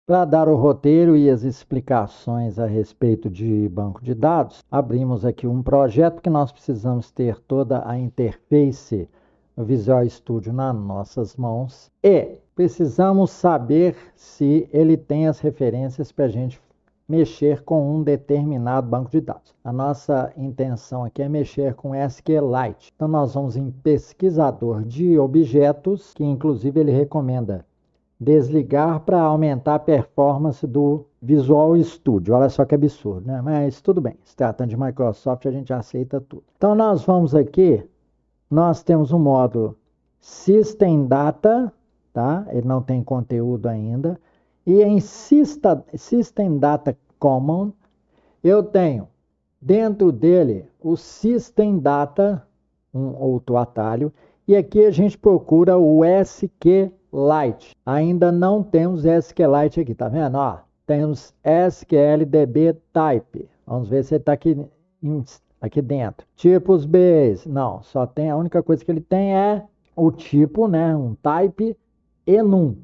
Para dar o roteiro e as explicações a respeito de banco de dados, abrimos aqui um projeto que nós precisamos ter toda a interface Visual Studio nas nossas mãos e precisamos saber se ele tem as referências para a gente mexer com um determinado banco de dados. A nossa intenção aqui é mexer com SQLite. Então nós vamos em pesquisador de objetos, que inclusive ele recomenda desligar para aumentar a performance do Visual Studio. Olha só que absurdo, né? Mas tudo bem, se tratando de Microsoft, a gente aceita tudo. Então nós vamos aqui, nós temos um módulo System Data, tá? Ele não tem conteúdo ainda. E em System Data Common, eu tenho dentro dele o System Data, um outro atalho, e aqui a gente procura o SQLite. Ainda não temos SQLite aqui, tá vendo? Ó, temos SQLDB Type. Vamos ver se ele está aqui dentro. Tipos base. Não, só tem, a única coisa que ele tem é o tipo, né? Um type enum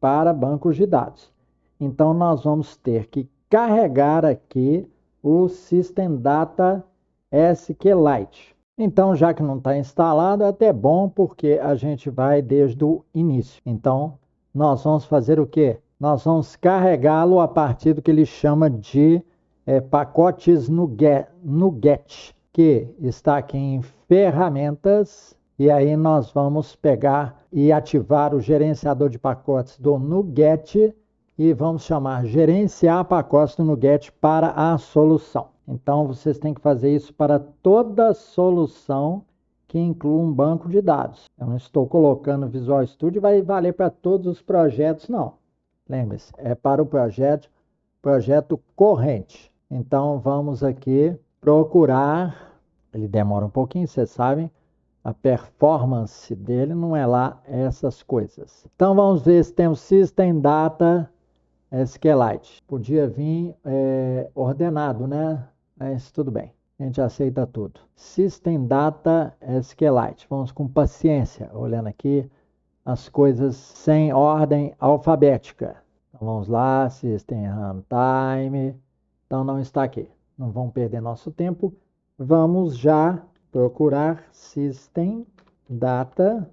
para bancos de dados. Então nós vamos ter que carregar aqui o System Data SQLite. Então, já que não está instalado, é até bom porque a gente vai desde o início. Então, nós vamos fazer o quê? Nós vamos carregá-lo a partir do que ele chama de pacotes NuGet, que está aqui em ferramentas, e aí nós vamos pegar e ativar o gerenciador de pacotes do NuGet e vamos chamar gerenciar pacotes do NuGet para a solução. Então, vocês têm que fazer isso para toda solução que inclua um banco de dados. Eu não estou colocando Visual Studio, vai valer para todos os projetos, não. Lembre-se, é para o projeto corrente. Então, vamos aqui procurar, ele demora um pouquinho, vocês sabem, a performance dele não é lá essas coisas. Então, vamos ver se temos System Data SQLite. Podia vir ordenado, né? Mas tudo bem, a gente aceita tudo. System Data SQLite. Vamos com paciência, olhando aqui as coisas sem ordem alfabética. Então, vamos lá, System Runtime. Então não está aqui. Não vamos perder nosso tempo. Vamos já procurar System Data.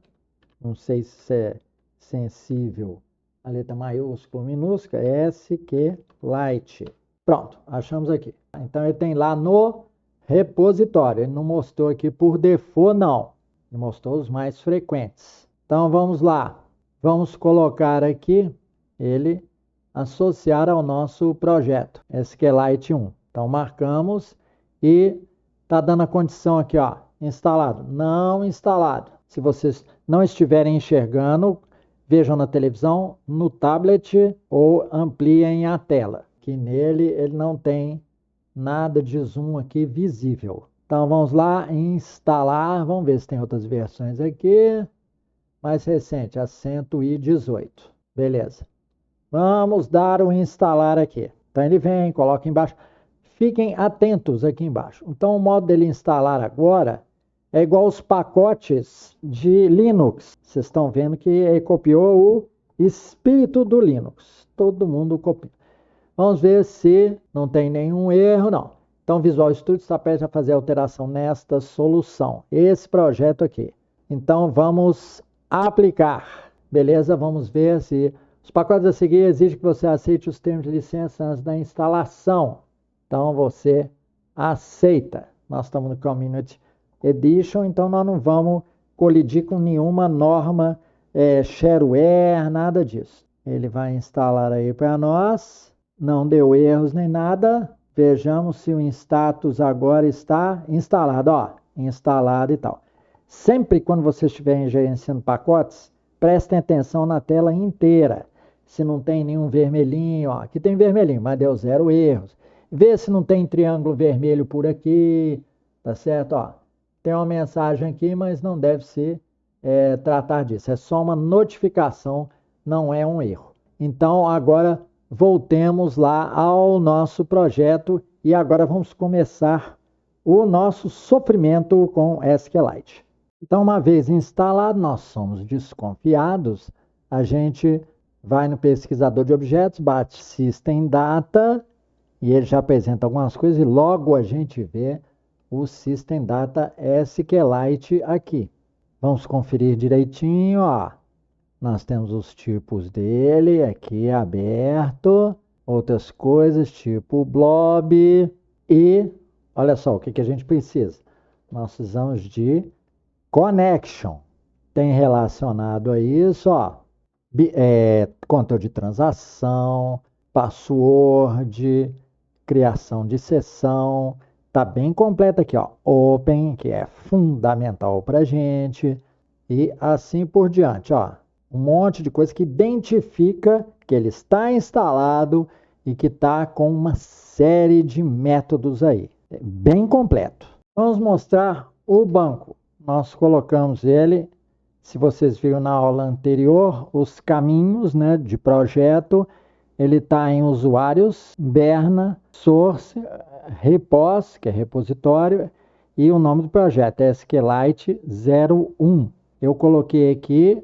Não sei se é sensível a letra maiúscula ou minúscula, SQLite. Pronto, achamos aqui. Então ele tem lá no repositório. Ele não mostrou aqui por default, não. Ele mostrou os mais frequentes. Então vamos lá. Vamos colocar aqui ele associar ao nosso projeto, SQLite 1. Então marcamos e está dando a condição aqui, ó, instalado, não instalado. Se vocês não estiverem enxergando, vejam na televisão, no tablet ou ampliem a tela, que nele ele não tem nada de zoom aqui visível. Então vamos lá, instalar, vamos ver se tem outras versões aqui. Mais recente, a 118. Beleza. Vamos dar o instalar aqui. Então ele vem, coloca embaixo. Fiquem atentos aqui embaixo. Então o modo dele instalar agora é igual aos pacotes de Linux. Vocês estão vendo que ele copiou o espírito do Linux. Todo mundo copia. Vamos ver se não tem nenhum erro, não. Então, Visual Studio está prestes a fazer alteração nesta solução. Esse projeto aqui. Então, vamos aplicar. Beleza? Vamos ver se os pacotes a seguir exigem que você aceite os termos de licença antes da instalação. Então, você aceita. Nós estamos no Community Edition, então nós não vamos colidir com nenhuma norma shareware, nada disso. Ele vai instalar aí para nós. Não deu erros nem nada. Vejamos se o status agora está instalado. Ó, instalado e tal. Sempre quando você estiver gerenciando pacotes, prestem atenção na tela inteira. Se não tem nenhum vermelhinho, ó, aqui tem vermelhinho, mas deu 0 erros. Vê se não tem triângulo vermelho por aqui, tá certo? Ó, tem uma mensagem aqui, mas não deve ser tratar disso. É só uma notificação, não é um erro. Então, agora voltemos lá ao nosso projeto e agora vamos começar o nosso sofrimento com SQLite. Então, uma vez instalado, nós somos desconfiados, a gente vai no pesquisador de objetos, bate System Data, e ele já apresenta algumas coisas, e logo a gente vê o System Data SQLite aqui. Vamos conferir direitinho, ó. Nós temos os tipos dele aqui aberto, outras coisas, tipo blob, e olha só o que a gente precisa. Nós precisamos de connection. Tem relacionado a isso, ó, controle de transação, password, criação de sessão. Tá bem completo aqui, ó. Open, que é fundamental para a gente, e assim por diante, ó. Um monte de coisa que identifica que ele está instalado e que está com uma série de métodos aí. É bem completo. Vamos mostrar o banco. Nós colocamos ele, se vocês viram na aula anterior, os caminhos, né, de projeto. Ele está em usuários, Berna, source, repos, que é repositório, e o nome do projeto é SQLite 01. Eu coloquei aqui,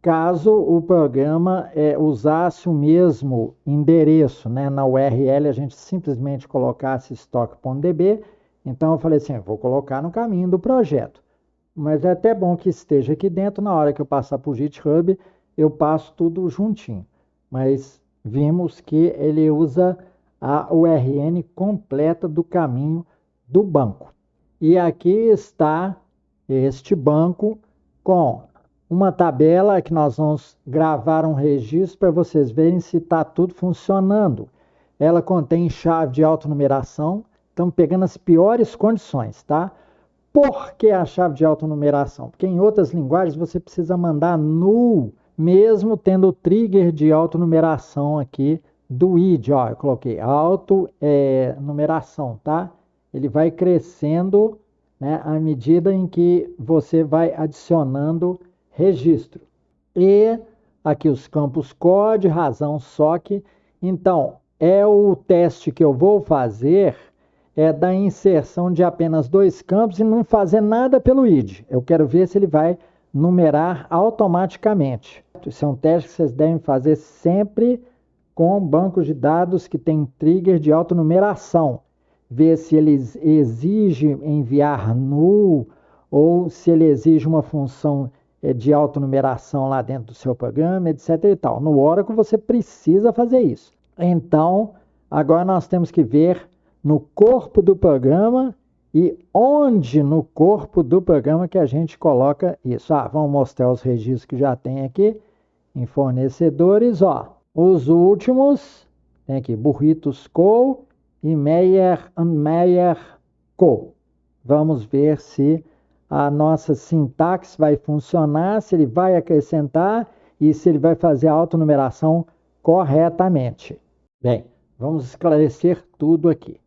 caso o programa usasse o mesmo endereço, né, na URL, a gente simplesmente colocasse stock.db. Então eu falei assim, vou colocar no caminho do projeto. Mas é até bom que esteja aqui dentro, na hora que eu passar para o GitHub, eu passo tudo juntinho. Mas vimos que ele usa a URL completa do caminho do banco. E aqui está este banco com uma tabela que nós vamos gravar um registro para vocês verem se está tudo funcionando. Ela contém chave de autonumeração. Estamos pegando as piores condições, tá? Por que a chave de autonumeração? Porque em outras linguagens você precisa mandar null, mesmo tendo o trigger de autonumeração aqui do id. Ó, eu coloquei autonumeração, tá? Ele vai crescendo, né, à medida em que você vai adicionando registro. E aqui os campos code, razão, SOC. Então, é o teste que eu vou fazer da inserção de apenas 2 campos e não fazer nada pelo id. Eu quero ver se ele vai numerar automaticamente. Isso é um teste que vocês devem fazer sempre com bancos de dados que tem trigger de autonumeração. Ver se ele exige enviar null ou se ele exige uma função de autonumeração lá dentro do seu programa, etc. e tal. No Oracle você precisa fazer isso. Então, agora nós temos que ver no corpo do programa e onde no corpo do programa que a gente coloca isso. Vamos mostrar os registros que já tem aqui em fornecedores. Ó, os últimos, tem aqui Burritos Co. e Meyer Co. Vamos ver se a nossa sintaxe vai funcionar, se ele vai acrescentar e se ele vai fazer a autonumeração corretamente. Bem, vamos esclarecer tudo aqui.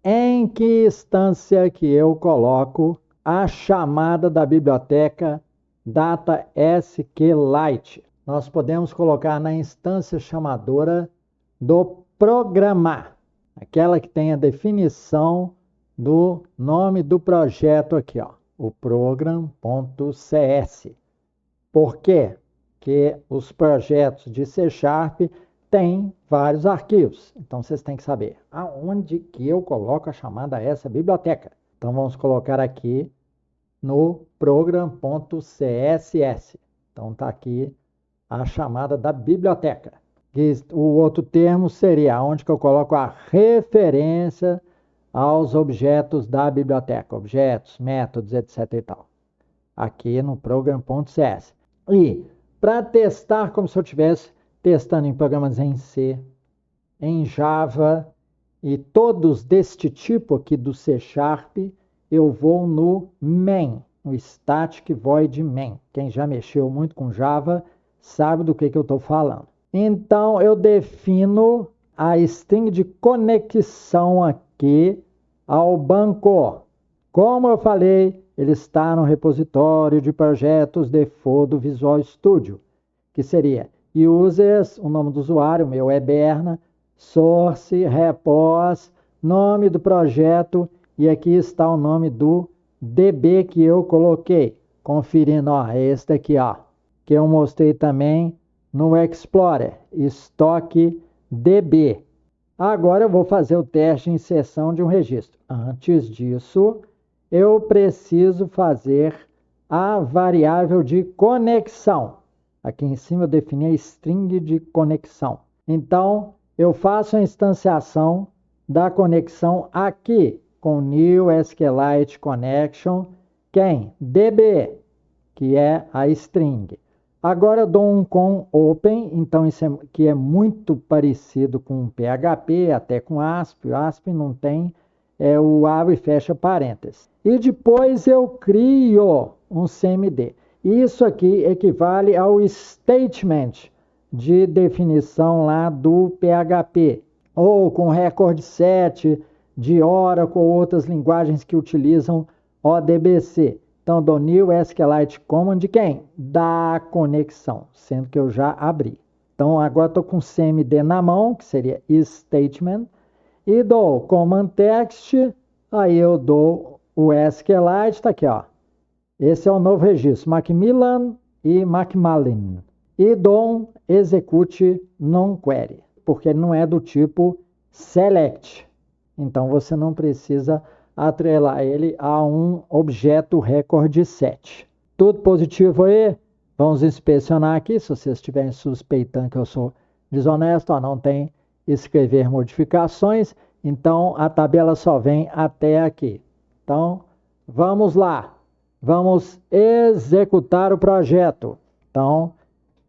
Em que instância que eu coloco a chamada da biblioteca Data SQLite? Nós podemos colocar na instância chamadora do programar, aquela que tem a definição do nome do projeto aqui, ó, o program.cs. Por quê? Porque os projetos de C# têm vários arquivos. Então, vocês têm que saber aonde que eu coloco a chamada a essa biblioteca. Então, vamos colocar aqui no program.css. Então, está aqui a chamada da biblioteca. O outro termo seria onde que eu coloco a referência aos objetos da biblioteca. Objetos, métodos, etc. e tal. Aqui no program.cs. E para testar como se eu estivesse testando em programas em C, em Java e todos deste tipo aqui do C#, eu vou no main, no static void main. Quem já mexeu muito com Java sabe do que eu estou falando. Então, eu defino a string de conexão aqui ao banco. Como eu falei, ele está no repositório de projetos default do Visual Studio, que seria users, o nome do usuário, meu é Berna, source, repos, nome do projeto, e aqui está o nome do DB que eu coloquei. Conferindo, ó, é esse daqui, ó, que eu mostrei também no Explorer, estoque DB. Agora eu vou fazer o teste de inserção de um registro. Antes disso, eu preciso fazer a variável de conexão. Aqui em cima eu defini a string de conexão. Então, eu faço a instanciação da conexão aqui com new SQLite connection, quem? DB, que é a string. Agora eu dou um com open, então isso aqui é muito parecido com PHP, até com ASP. O ASP não tem o abre e fecha parênteses. E depois eu crio um CMD. Isso aqui equivale ao statement de definição lá do PHP, ou com record set de Oracle ou outras linguagens que utilizam ODBC. Então, dou new SQLite command de quem? Da conexão, sendo que eu já abri. Então, agora estou com CMD na mão, que seria statement, e dou command text, aí eu dou o SQLite, está aqui, ó. Esse é o novo registro, Macmillan e Macmillan. E dou um execute non-query, porque ele não é do tipo select. Então, você não precisa atrelar ele a um objeto record set. Tudo positivo aí? Vamos inspecionar aqui, se vocês estiverem suspeitando que eu sou desonesto, ó, não tem escrever modificações, então a tabela só vem até aqui. Então, vamos lá. Vamos executar o projeto. Então,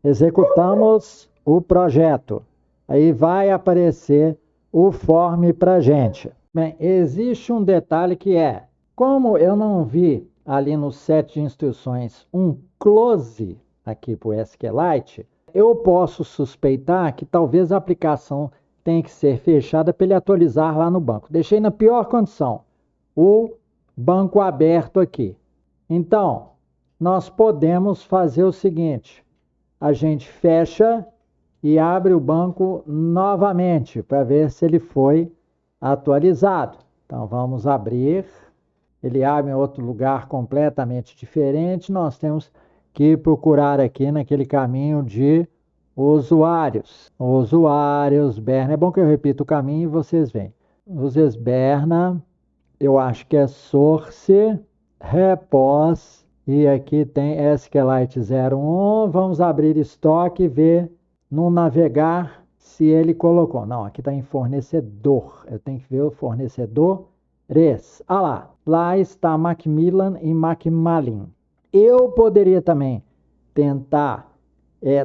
executamos o projeto. Aí vai aparecer o form para a gente. Bem, existe um detalhe que é, como eu não vi ali no set de instruções um close aqui para o SQLite, eu posso suspeitar que talvez a aplicação tenha que ser fechada para ele atualizar lá no banco. Deixei na pior condição, o banco aberto aqui. Então, nós podemos fazer o seguinte, a gente fecha e abre o banco novamente para ver se ele foi atualizado. Então, vamos abrir. Ele abre em outro lugar completamente diferente. Nós temos que procurar aqui naquele caminho de usuários. Usuários, Berna. É bom que eu repita o caminho e vocês veem. Uses Berna. Eu acho que é source, repos. E aqui tem SQLite 01. Vamos abrir estoque e ver no navegar se ele colocou. Não, aqui está em fornecedor. Eu tenho que ver o fornecedores. Ah lá, lá está Macmillan e Macmillan. Eu poderia também tentar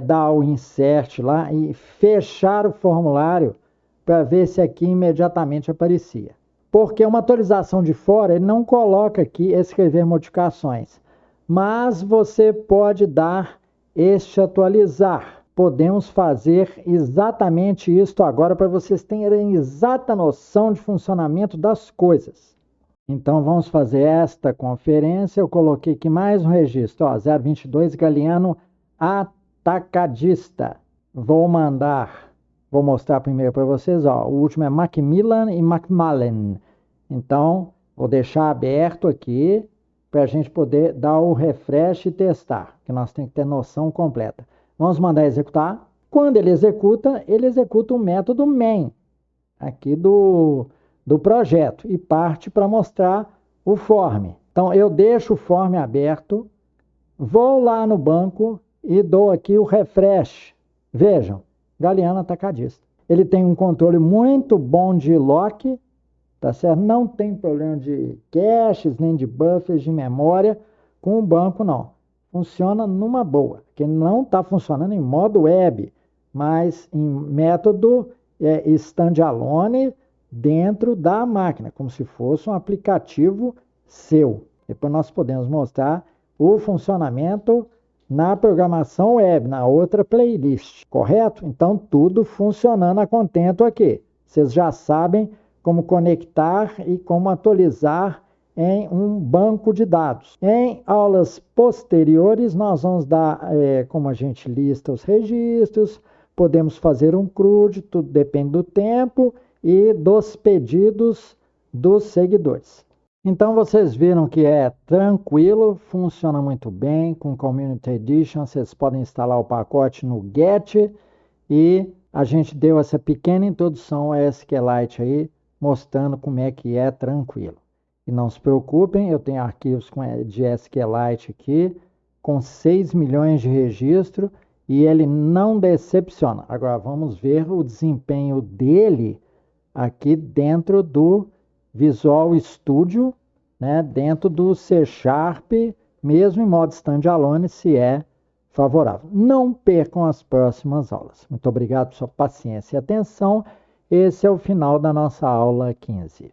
dar o insert lá e fechar o formulário para ver se aqui imediatamente aparecia. Porque uma atualização de fora, ele não coloca aqui escrever modificações. Mas você pode dar este atualizar. Podemos fazer exatamente isto agora para vocês terem exata noção de funcionamento das coisas. Então, vamos fazer esta conferência. Eu coloquei aqui mais um registro, ó, 022 Galeano Atacadista. Vou mostrar primeiro para vocês, ó, o último é Macmillan e Macmillan. Então, vou deixar aberto aqui para a gente poder dar o refresh e testar, que nós temos que ter noção completa. Vamos mandar executar. Quando ele executa o método main, aqui do projeto, e parte para mostrar o form. Então, eu deixo o form aberto, vou lá no banco e dou aqui o refresh. Vejam, Galeano Atacadista. Ele tem um controle muito bom de lock, tá certo? Não tem problema de caches, nem de buffers de memória com o banco, não. Funciona numa boa, que não está funcionando em modo web, mas em método standalone dentro da máquina, como se fosse um aplicativo seu. Depois nós podemos mostrar o funcionamento na programação web, na outra playlist, correto? Então, tudo funcionando a contento aqui. Vocês já sabem como conectar e como atualizar em um banco de dados. Em aulas posteriores, nós vamos dar como a gente lista os registros, podemos fazer um CRUD, tudo depende do tempo e dos pedidos dos seguidores. Então vocês viram que é tranquilo, funciona muito bem. Com Community Edition vocês podem instalar o pacote no Get e a gente deu essa pequena introdução a SQLite aí, mostrando como é que é tranquilo. E não se preocupem, eu tenho arquivos de SQLite aqui com 6 milhões de registro e ele não decepciona. Agora vamos ver o desempenho dele aqui dentro do Visual Studio, né, dentro do C Sharp, mesmo em modo standalone, se é favorável. Não percam as próximas aulas. Muito obrigado por sua paciência e atenção. Esse é o final da nossa aula 15.